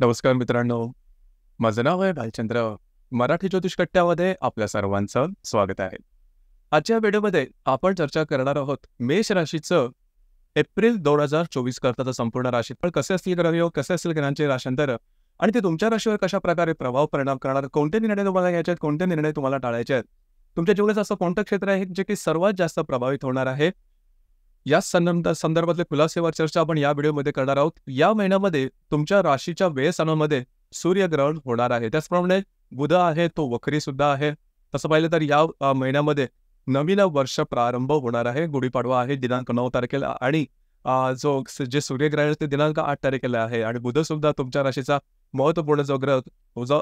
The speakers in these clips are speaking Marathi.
नमस्कार मित्रांनो, माझं नाव आहे भालचंद्र. मराठी ज्योतिष कट्ट्यामध्ये आपल्या सर्वांचं स्वागत आहे. आजच्या व्हिडिओमध्ये आपण चर्चा करणार आहोत मेष राशीचं एप्रिल 2024 करताचं संपूर्ण राशीफळ कसे असतील ग्रहयोग, कसे असतील ग्रहांचे राशांतर आणि ते तुमच्या राशीवर कशा प्रकारे परिणाम करणार, कोणते निर्णय तुम्हाला घ्यायचे आहेत, कोणते निर्णय तुम्हाला टाळायचे आहेत, तुमच्या जीवनाचं असं कोणतं क्षेत्र आहे जे की सर्वात जास्त प्रभावित होणार आहे, या संदर्भातले खुलासेवर चर्चा आपण या व्हिडिओमध्ये करणार आहोत. या महिन्यामध्ये तुमच्या राशीच्या व्ययस्थानामध्ये सूर्यग्रहण होणार आहे. त्याचप्रमाणे बुध आहे तो वक्री सुद्धा आहे. तसं पाहिलं तर या महिन्यामध्ये नवीन वर्ष प्रारंभ होणार आहे. गुढीपाडवा आहे दिनांक 9 तारखेला आणि जे सूर्यग्रहण ते दिनांक 8 तारखेला आहे आणि बुध सुद्धा तुमच्या राशीचा महत्त्वपूर्ण जो ग्रह जो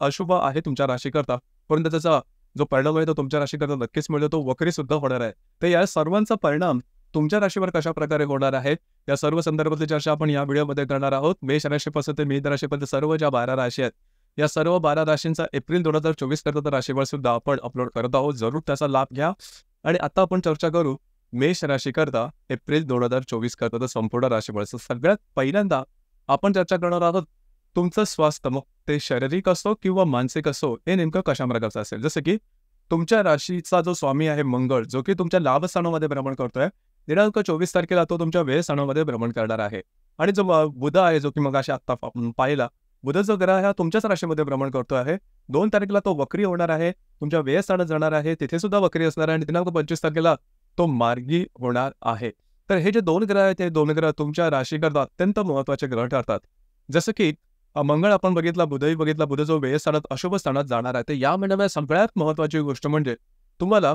अशुभ आहे तुमच्या राशीकरता, परंतु त्याचा जो परिणाम आहे तो तुमच्या राशीकरता नक्कीच मिळतो, तो वक्री सुद्धा होणार आहे. तर या सर्वांचा परिणाम तुमच्या राशीवर कशा प्रकारे होणार आहे या सर्व संदर्भातली चर्चा आपण या व्हिडिओमध्ये करणार आहोत. मेष राशीपासून ते मीन राशीपर्यंत सर्व ज्या 12 राशी आहेत या सर्व 12 राशींचा एप्रिल 2024 करता राशीफळ सुद्धा आपण अपलोड करत आहोत. जरूर त्याचा लाभ घ्या. आणि आता आपण चर्चा करू मेष राशीकरता एप्रिल 2024 करता संपूर्ण राशीफळ. सगळ्यात पहिल्यांदा आपण चर्चा करणार आहोत तुमचं स्वास्थ्य, मग ते शारीरिक असो किंवा मानसिक असो, हे नेमकं कशा प्रकारचं असेल. जसं की तुमच्या राशीचा जो स्वामी आहे मंगळ, जो की तुमच्या लाभस्थानामध्ये भ्रमण करतोय, दिनांक 24 तारखेला तो तुमच्या व्ययस्थानामध्ये भ्रमण करणार आहे. आणि जो बुध आहे जो की मग आत्ता पाहिला, बुध जो ग्रह आहे तुमच्याच राशीमध्ये भ्रमण करतो आहे. 2 तारखेला तो वक्री होणार आहे, तुमच्या व्ययस्थानात जाणार आहे, तिथे सुद्धा वक्री असणार आहे आणि दिनांक 25 तारखेला तो मार्गी होणार आहे. तर हे जे 2 ग्रह आहेत, हे 2 ग्रह तुमच्या राशीकरता अत्यंत महत्त्वाचे ग्रह ठरतात. जसं की मंगळ आपण बघितला, बुधही बघितला, बुध जो व्ययस्थानात अशुभ स्थानात जाणार आहे. तर या महिन्यामध्ये सगळ्यात महत्त्वाची गोष्ट म्हणजे तुम्हाला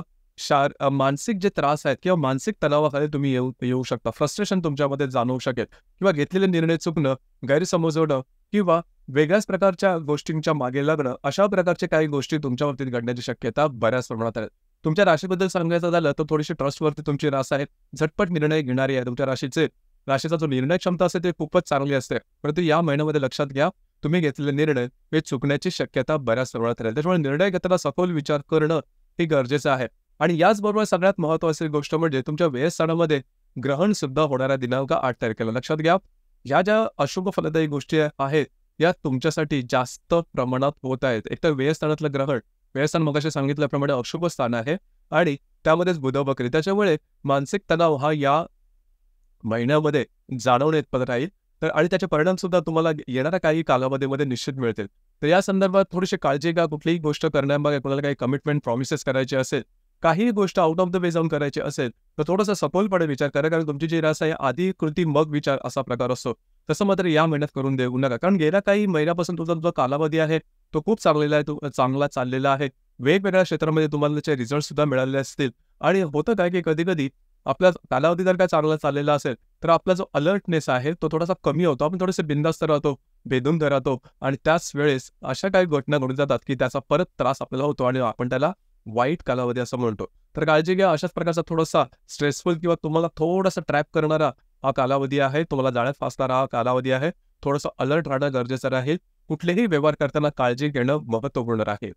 मानसिक जे त्रास आहेत किंवा मानसिक तणावाखाली तुम्ही येऊ शकता. फ्रस्ट्रेशन तुमच्यामध्ये जाणवू शकेल किंवा घेतलेले निर्णय चुकणं, गैरसमज होणं किंवा वेगळ्याच प्रकारच्या गोष्टींच्या मागे लागणं, अशा प्रकारचे काही गोष्टी तुमच्या बाबतीत घडण्याची शक्यता बऱ्याच प्रमाणात आहे. तुमच्या राशीबद्दल सांगायचं झालं तर थोडीशी ट्रस्टवरती तुमची रास आहे, झटपट निर्णय घेणारी आहे. तुमच्या राशीचा जो निर्णय क्षमता असते ते खूपच चांगली असते. परंतु या महिन्यामध्ये लक्षात घ्या, तुम्ही घेतलेले निर्णय हे चुकण्याची शक्यता बऱ्याच प्रमाणात राहील. त्याच्यामुळे निर्णय घेताना सखोल विचार करणं हे गरजेचं आहे. आणि याचबरोबर सगळ्यात महत्त्वाची गोष्ट म्हणजे तुमच्या व्ययस्थानामध्ये ग्रहण सुद्धा होणार आहे दिनांक 8 तारखेला. लक्षात घ्या, ह्या ज्या अशुभ फलदायी गोष्टी आहेत या तुमच्यासाठी जास्त प्रमाणात होत आहेत. एकतर व्ययस्थानातलं ग्रहण, व्ययस्थान मगाशी सांगितल्याप्रमाणे अशुभ स्थान आहे आणि त्यामध्येच बुध वक्री, त्याच्यामुळे मानसिक तणाव हा या महिन्यामध्ये जाणवण्यात राहील. तर आणि त्याचे परिणाम सुद्धा तुम्हाला येणाऱ्या काही कालावधीमध्ये निश्चित मिळतील. तर या संदर्भात थोडीशी काळजी घ्या. कुठलीही गोष्ट करण्यामागे कोणाला काही कमिटमेंट प्रॉमिसेस करायचे असेल, काही गोष्ट आउट ऑफ द वे जाऊन करायची असेल तर थोडासा सखोलपणे विचार करा. कारण तुमची जी रास आहे आधी कृती मग विचार असा प्रकार असतो. तसं मात्र या महिन्यात करून देऊ नका. कारण गेल्या काही महिन्यापासून तुमचा जो कालावधी आहे तो खूप चांगला चाललेला आहे. वेगवेगळ्या क्षेत्रामध्ये तुम्हाला त्याचे रिझल्ट सुद्धा मिळाले असतील. आणि होतं काय की कधी कधी आपला कालावधी जर काय चांगला चाललेला असेल तर आपला जो अलर्टनेस आहे तो थोडासा कमी होतो. आपण थोडेसे बिंदास्त राहतो, बेधुंद राहतो आणि त्याच वेळेस अशा काही घटना घडून जातात की त्याचा परत त्रास आपल्याला होतो आणि आपण त्याला वाईट कालावधी असं म्हणतो. तर काळजी घ्या. अशाच प्रकारचा थोडासा स्ट्रेसफुल किंवा तुम्हाला थोडासा ट्रॅप करणारा हा कालावधी आहे, तुम्हाला जाळ्यात फासणारा हा कालावधी आहे. थोडंसं अलर्ट राहणं गरजेचं राहील. कुठलेही व्यवहार करताना काळजी घेणं महत्त्वपूर्ण राहील.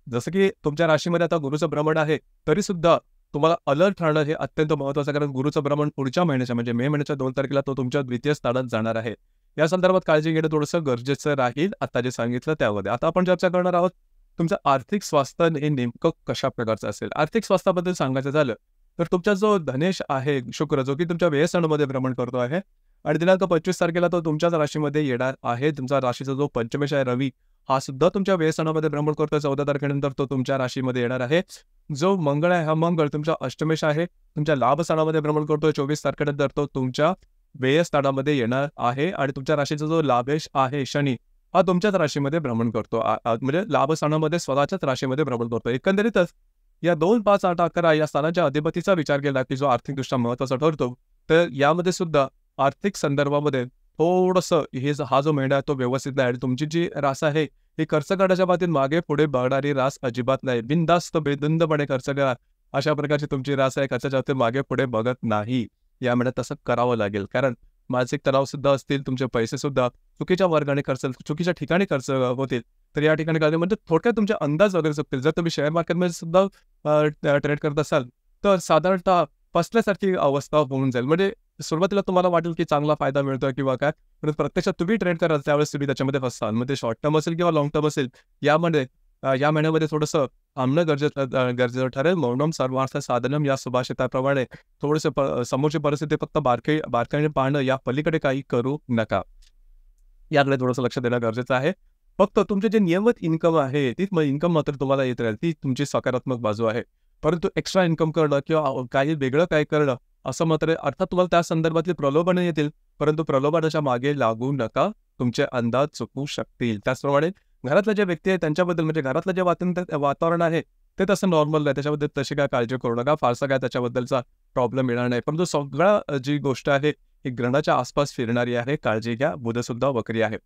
जसं की तुमच्या राशीमध्ये आता गुरुचं भ्रमण आहे, तरी सुद्धा तुम्हाला अलर्ट राहणं हे अत्यंत महत्त्वाचं आहे. कारण गुरुचं भ्रमण पुढच्या महिन्याच्या म्हणजे मे महिन्याच्या 2 तारखेला तो तुमच्या द्वितीय स्थानात जाणार आहे. या संदर्भात काळजी घेणं थोडंसं गरजेचं राहील आता जे सांगितलं त्यामध्ये. आता आपण चर्चा करणार आहोत तुमचं आर्थिक स्वास्थ्य हे नेमकं कशा प्रकारचं असेल. आर्थिक स्वास्थ्याबद्दल सांगायचं झालं तर तुमचा जो धनेश आहे शुक्र, जो की तुमच्या व्ययस्थानामध्ये भ्रमण करतो आहे आणि दिनांक 25 तारखेला तो तुमच्याच राशीमध्ये येणार आहे. तुमचा राशीचा जो पंचमेश आहे रवी, हा सुद्धा तुमच्या व्ययस्थानामध्ये भ्रमण करतोय. 14 तारखेनंतर तो तुमच्या राशीमध्ये येणार आहे. जो मंगळ आहे, हा मंगळ तुमच्या अष्टमेश आहे, तुमच्या लाभस्थानामध्ये भ्रमण करतोय. 24 तारखेनंतर तो तुमच्या व्ययस्थानामध्ये येणार आहे आणि तुमच्या राशीचा जो लाभेश आहे शनी, हा तुमच्याच राशीमध्ये भ्रमण करतो. म्हणजे लाभस्थानामध्ये स्वतःच्याच राशीमध्ये भ्रमण करतो. एकंदरीतच या 2, 5, 8, 11 या स्थानाच्या अधिपतीचा विचार केला की जो आर्थिकदृष्ट्या महत्त्वाचा ठरतो. तर यामध्ये सुद्धा आर्थिक संदर्भामध्ये थोडंसं हा जो महिना आहे तो व्यवस्थित नाही. आणि तुमची जी रास आहे ही खर्च करण्याच्या बाबतीत मागे पुढे बघणारी रास अजिबात नाही. बिनधास्त बेधुंदपणे खर्च करा, अशा प्रकारची तुमची रास आहे. खर्चाच्या बाबतीत मागे पुढे बघत नाही. या महिन्यात तसं करावं लागेल. कारण मानसिक तणाव सुद्धा असतील, तुमचे पैसे सुद्धा चुकीच्या मार्गाने खर्च, चुकीच्या ठिकाणी खर्च होतील. तर या ठिकाणी काय म्हणजे थोडक्यात तुमचे अंदाज वगैरे चुकतील. जर तुम्ही शेअर मार्केटमध्ये सुद्धा ट्रेड करत असाल तर साधारणतः फसल्यासारखी अवस्था होऊन जाईल. म्हणजे सुरुवातीला तुम्हाला वाटेल की चांगला फायदा मिळतोय किंवा काय, परंतु प्रत्यक्षात तुम्ही ट्रेड कराल त्यावेळेस तुम्ही त्याच्यामध्ये फसाल. मग ते शॉर्ट टर्म असेल किंवा लाँग टर्म असेल, यामध्ये या महिन्यामध्ये थोडंसं थांबणं गरजेचं ठरेल. मौनम सर्वार्थ साधनम या सुभाषिताप्रमाणे थोडंसं समोरची परिस्थिती फक्त बारकाईने पाहणं, या पलीकडे काही करू नका. याकडे थोडंसं लक्ष देणं गरजेचं आहे. फक्त तुमचे जे नियमित इन्कम आहे, ती इन्कम मात्र तुम्हाला येत राहील. ती तुमची सकारात्मक बाजू आहे. परंतु एक्स्ट्रा इन्कम करणं किंवा काही वेगळं काही करणं, असं मात्र अर्थात तुम्हाला त्या संदर्भातली प्रलोभनं येतील, परंतु प्रलोभनाच्या मागे लागू नका. तुमचे अंदाज चुकू शकतील. त्याचप्रमाणे घरातले जे व्यक्ती आहेत त्यांच्याबद्दल, म्हणजे घरातलं जे वातावरण आहे ते तसं नॉर्मल नाही. त्याच्याबद्दल तशी काय काळजी करू नका. फारसा काय त्याच्याबद्दलचा प्रॉब्लेम येणार नाही. परंतु सगळं जी गोष्ट आहे ही ग्रहाच्या आसपास फिरणारी आहे. काळजी घ्या. बुधसुद्धा वक्री आहे.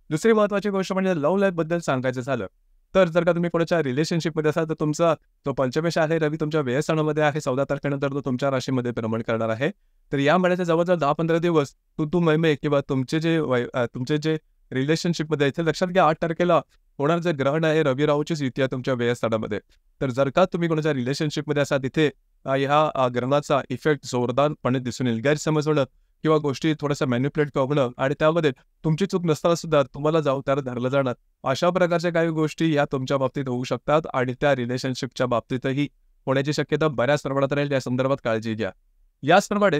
दुसरी महत्त्वाची गोष्ट म्हणजे लव्ह लाईफबद्दल सांगायचं झालं तर जर का तुम्ही कोणाच्या रिलेशनशिपमध्ये असाल तर तुमचा जो पंचमेश आहे रवी तुमच्या व्ययस्थानामध्ये आहे. 14 तारखेनंतर तो तुमच्या राशीमध्ये भ्रमण करणार आहे. तर या महिन्याचे जवळजवळ 10-15 दिवस तू मैमे किंवा तुमचे जे रिलेशनशिपमध्ये इथे लक्षात घ्या, 8 तारखेला होणार जे ग्रहण आहे रवी राहूचीच युती आहे तुमच्या व्ययस्थानामध्ये. तर जर का तुम्ही कोणाच्या रिलेशनशिपमध्ये असाल तिथे ह्या ग्रहणाचा इफेक्ट जोरदारपणे दिसून येईल. गैरसमज होणं किंवा गोष्टी थोडंसं मॅन्युप्युलेट करणं आणि त्यामध्ये तुमची चूक नसताना सुद्धा तुम्हाला त्याला धरलं जाणार, अशा प्रकारच्या काही गोष्टी या तुमच्या बाबतीत होऊ शकतात आणि त्या रिलेशनशिपच्या बाबतीतही होण्याची शक्यता बऱ्याच प्रमाणात राहील. या संदर्भात काळजी घ्या. याचप्रमाणे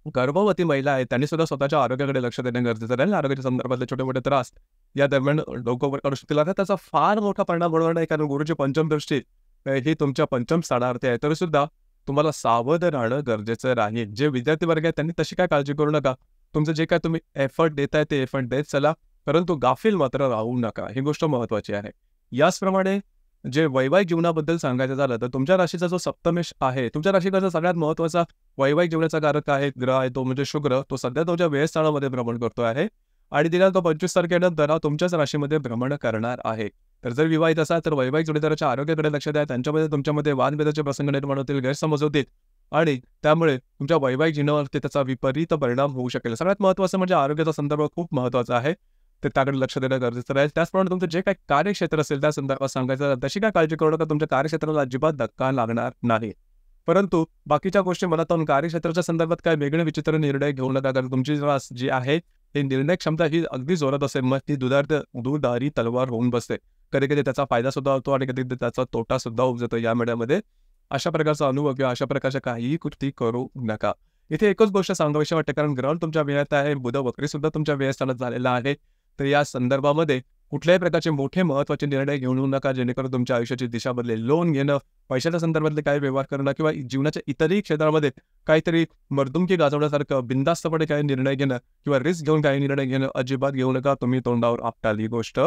गर्भवती महिला आहे त्यांनी सुद्धा स्वतःच्या आरोग्याकडे लक्ष देणं गरजेचं राहील. आरोग्याच्या संदर्भातले छोटे-मोठे त्रास या दरम्यान डोकं वर काढू शकतील. आता त्याचा फार मोठा परिणाम होणार नाही, कारण गुरुची पंचम दृष्टी ही तुमच्या पंचम स्थानार्थी आहे. तरी सुद्धा तुम्हाला सावध राहणं गरजेचं राहील. जे विद्यार्थी वर्ग आहेत त्यांनी तशी काय काळजी करू नका. तुमचं जे काय तुम्ही एफर्ट देताय ते एफर्ट देत चला, परंतु गाफील मात्र राहू नका. ही गोष्ट महत्त्वाची आहे. याचप्रमाणे जे वैवाहिक जीवनाबद्दल सांगायचं झालं तर तुमच्या राशीचा जो सप्तमेश आहे, तुमच्या राशीचा सगळ्यात महत्त्वाचा वैवाहिक जीवनाचा कारक आहे ग्रह आहे तो म्हणजे शुक्र. तो सध्या तुमच्या व्ययस्थानामध्ये भ्रमण करतो आहे आणि दिनांक 25 तारखेनंतर हा तुमच्याच राशीमध्ये भ्रमण करणार आहे. तर जर विवाहित असाल तर वैवाहिक जोडीदाराच्या आरोग्याकडे लक्ष द्या. त्यांच्यामध्ये तुमच्यामध्ये वादविवादाचे प्रसंग निर्माण होतील, गैरसमज होतील आणि त्यामुळे तुमच्या वैवाहिक जीवनावरती त्याचा विपरीत परिणाम होऊ शकेल. सगळ्यात महत्त्वाचं म्हणजे आरोग्याचा संदर्भ खूप महत्त्वाचा आहे. तर त्याकडे लक्ष देणं गरजेचं राहील. त्याचप्रमाणे तुमचं जे काही कार्यक्षेत्र असेल त्या संदर्भात सांगायचं तशी काय काळजी करू नका. तुमच्या कार्यक्षेत्राला अजिबात धक्का लागणार नाही. परंतु बाकीच्या गोष्टी मनात आणून कार्यक्षेत्राच्या संदर्भात काय वेगळे विचित्र निर्णय घेऊ नका, कारण तुमची जी आहे ही निर्णय क्षमता ही अगदी जोरात असेल. मग ती दुधारी तलवार होऊन बसते. कधी-कधी त्याचा फायदा सुद्धा होतो आणि कधी-कधी त्याचा तोटा सुद्धा होऊ जातो या महिन्यामध्ये. अशा प्रकारचा अनुभव किंवा अशा प्रकारच्या काहीही कृती करू नका. इथे एकच गोष्ट सांगावीशी वाटते, कारण ग्रहण तुमच्या व्ययात आहे, बुध वक्री सुद्धा तुमच्या व्ययस्थानात झालेला आहे. तर या संदर्भामध्ये कुठल्याही प्रकारचे मोठे महत्त्वाचे निर्णय घेऊ नका, जेणेकरून तुमच्या आयुष्याची दिशा बदलेल. लोन घेणं, पैशाच्या संदर्भातले काही व्यवहार करणं किंवा जीवनाच्या इतरही क्षेत्रामध्ये काहीतरी मर्दुमकी गाजवण्यासारखं बिनधास्तपणे काही निर्णय घेणं किंवा रिस्क घेऊन काही निर्णय घेणं अजिबात घेऊ नका. तुम्ही तोंडावर आपटाल. ही गोष्ट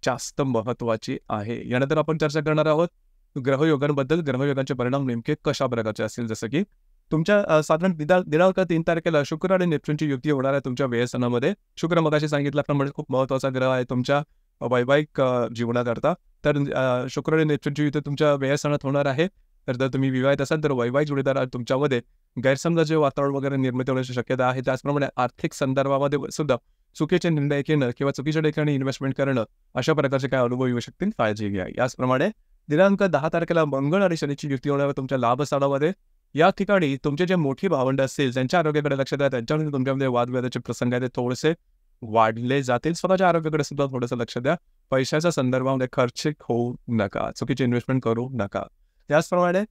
जास्त महत्त्वाची आहे. यानंतर आपण चर्चा करणार आहोत ग्रहयोगांबद्दल. ग्रहयोगांचे परिणाम नेमके कशा प्रकारचे असतील, जसं की तुमच्या साधारण दिनांक 3 तारखेला शुक्र आणि नेपच्यूनची युती होणार आहे तुमच्या व्ययस्थानामध्ये. शुक्र मगाशी सांगितल्याप्रमाणे खूप महत्त्वाचा ग्रह आहे तुमच्या वैवाहिक जीवनाकरता. तर शुक्र आणि नेपच्यूनची युती तुमच्या व्ययस्थानात होणार आहे. तर जर तुम्ही विवाहित असाल तर वैवाहिक जोडीदार तुमच्यामध्ये गैरसमजाचे वातावरण वगैरे निर्मिती होण्याची शक्यता आहे. त्याचप्रमाणे आर्थिक संदर्भामध्ये सुद्धा चुकीचे निर्णय घेणं किंवा चुकीच्या ठिकाणी इन्व्हेस्टमेंट करणं, अशा प्रकारचे काय अनुभव येऊ शकतील, काळजी घ्या. याचप्रमाणे दिनांक 10 तारखेला मंगळ आणि शनीची युती होणार आहे तुमच्या लाभस्थानामध्ये. या ठिकाणी तुमचे जे मोठी भावंड असतील त्यांच्या आरोग्याकडे लक्ष द्या. त्यांच्यामध्ये तुमच्यामध्ये वादविवादाचे प्रसंग आहेत ते थोडेसे वाढले जातील. स्वतःच्या आरोग्याकडे सुद्धा थोडंसं लक्ष द्या. पैशाच्या संदर्भामध्ये खर्चिक होऊ नका, चुकीचे इन्व्हेस्टमेंट करू नका. त्याचप्रमाणे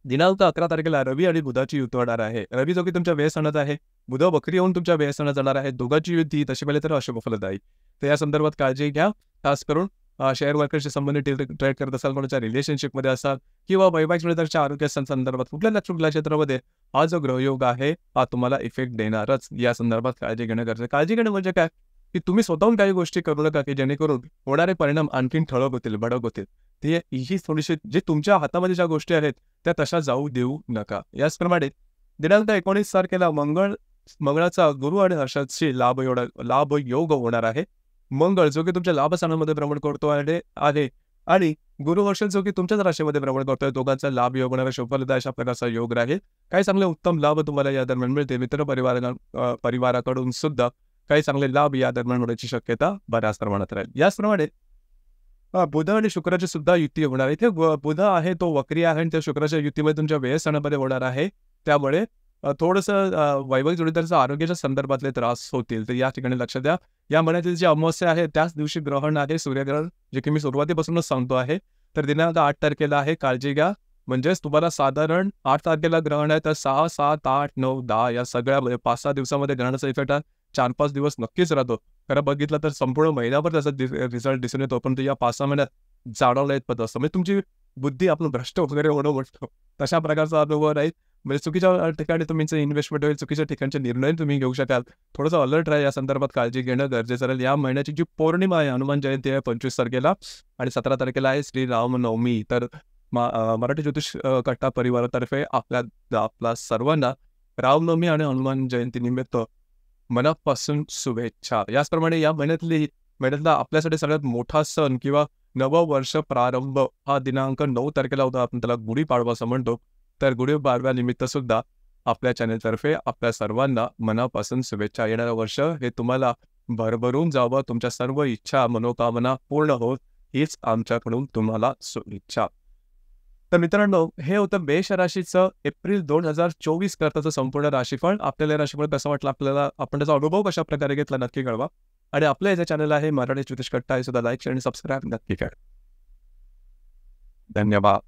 दिनांक 11 तारखेला रवी आणि बुधाची युती होणार आहे. रवी जो की तुमच्या व्ययस्थानात आहे, बुध वक्री होऊन तुमच्या व्ययस्थानात जाणार आहे. दोघांची युती तशी पाहिली तर अशुभ फलदायी. तर या संदर्भात काळजी घ्या. खास करून शेअर मार्केटशी संबंधित ट्रेड करत असाल, कोणाच्या रिलेशनशिपमध्ये असाल किंवा वैवाहिक जोडीदाराच्या आरोग्य संदर्भात कुठल्या क्षेत्रामध्ये हा जो ग्रहयोग आहे हा तुम्हाला इफेक्ट देणारच. या संदर्भात काळजी घेणं गरजेचं. काळजी घेणं म्हणजे काय, की तुम्ही स्वतःहून काही गोष्टी करू नका की जेणेकरून होणारे परिणाम आणखीन ठळक होतील, भडक होतील. ही थोडीशी जे तुमच्या हातामध्ये ज्या गोष्टी आहेत त्या तशा जाऊ देऊ नका. याचप्रमाणे दिनांक 19 तारखेला मंगळाचा गुरु आणि हर्षदशी लाभ योग होणार आहे. मंगळ जो की तुमच्या लाभस्थानामध्ये भ्रमण करतो आहे आणि गुरु हर्षद जो की तुमच्याच राशीमध्ये भ्रमण करतोय. दोघांचा लाभ योग होणारा शुभफलदायी अशा प्रकारचा योग राहील. काही चांगले उत्तम लाभ तुम्हाला या दरम्यान मिळते. मित्र परिवाराकडून सुद्धा काही चांगले लाभ या दरम्यान होण्याची शक्यता बऱ्याच प्रमाणात राहील. याचप्रमाणे बुध आणि शुक्राची सुद्धा युती होणार आहे. इथे बुध आहे तो वक्री आहे आणि त्या शुक्राच्या युतीमध्ये तुमच्या व्ययस्थानामध्ये होणार आहे. त्यामुळे थोडंसं वैवाहिक जोडीदाराच्या आरोग्याच्या संदर्भातले त्रास होतील, तर या ठिकाणी लक्ष द्या. या महिन्यातील जी अमावस्या आहे त्याच दिवशी ग्रहण आहे, सूर्यग्रहण, जे की मी सुरुवातीपासूनच सांगतो आहे. तर दिनांक 8 तारखेला आहे, काळजी घ्या. म्हणजेच तुम्हाला साधारण 8 तारखेला ग्रहण आहे, तर 6, 7, 8, 9, 10 या सगळ्या 5-6 दिवसामध्ये ग्रहणाचा इफेक्ट हा 4-5 दिवस नक्कीच राहतो. खरं बघितलं तर संपूर्ण महिनाभर त्याचा रिझल्ट दिसून येतो, परंतु या 5-6 महिन्यात जाणवलं येत पडत असतं. म्हणजे तुमची बुद्धी आपण भ्रष्ट वगैरे होणं म्हणतो, तशा प्रकारचा अनुभव राहील. म्हणजे चुकीच्या ठिकाणी तुमचं इन्व्हेस्टमेंट होईल, चुकीच्या ठिकाणचे निर्णय तुम्ही घेऊ शकाल. थोडंसं अलर्ट राहा, या संदर्भात काळजी घेणं गरजेचं राहील. या महिन्याची जी पौर्णिमा आहे, हनुमान जयंती आहे 25 तारखेला आणि 17 तारखेला आहे श्री रामनवमी. तर मराठी ज्योतिष कट्टा परिवारातर्फे आपल्या सर्वांना रामनवमी आणि हनुमान जयंतीनिमित्त मनापासून शुभेच्छा. याचप्रमाणे या महिन्यातला आपल्यासाठी सगळ्यात मोठा सण किंवा नवं वर्ष प्रारंभ हा दिनांक 9 तारखेला होता. आपण त्याला गुढीपाडवा असं म्हणतो. तर गुढीपाडव्यानिमित्त सुद्धा आपल्या चॅनेलतर्फे आपल्या सर्वांना मनापासून शुभेच्छा. येणारं वर्ष हे तुम्हाला भरभरून जावं, तुमच्या सर्व इच्छा मनोकामना पूर्ण होत, हीच आमच्याकडून तुम्हाला शुभेच्छा. तर मित्रांनो, हे होतं मेष राशीचं एप्रिल 2024 करताचं संपूर्ण राशीफळ. आपल्याला हे राशीफळ कसं वाटलं, आपल्याला आपण त्याचा अनुभव कशा प्रकारे घेतला नक्की कळवा. आणि आपलं हे जे चॅनल आहे मराठी ज्योतिष कट्टा, हे सुद्धा लाईक आणि सबस्क्राईब नक्की करा. धन्यवाद.